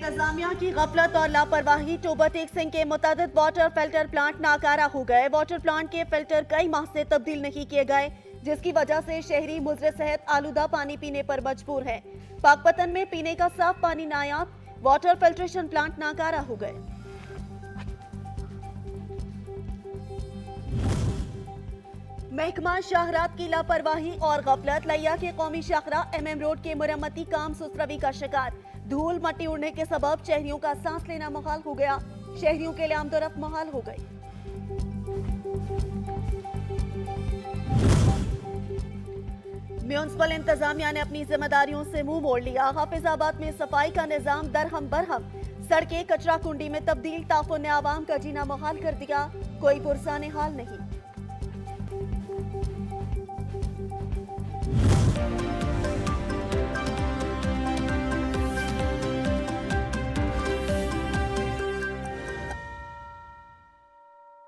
इंतजामिया की गफलत और लापरवाही टोबर टेक सिंह के मुतअद्दिद वाटर फिल्टर प्लांट नाकारा हो गए। वाटर प्लांट के फिल्टर कई माह से तब्दील नहीं किए गए, जिसकी वजह से शहरी मुजरे सेहत आलूदा पानी पीने पर मजबूर है। पाकपतन में पीने का साफ पानी नायाब, वाटर फिल्ट्रेशन प्लांट नाकारा हो गए। महकमा शाहरात की लापरवाही और गफलत लिया के कौमी शाहरा MM रोड के मुरम्मती काम सुसरवी का शिकार। धूल मट्टी उड़ने के सबब शहरियों का सांस लेना मुहाल हो गया। शहरियों के लिए आमदोरफ्त मुहाल हो गई। म्यूनिसिपल इंतजामिया ने अपनी जिम्मेदारियों से मुंह मोड़ लिया। हाफिजाबाद में सफाई का निजाम दरहम बरहम, सड़कें कचरा कुंडी में तब्दील, ताफुन ने आवाम का जीना मुहाल कर दिया। कोई पुरसाने हाल नहीं।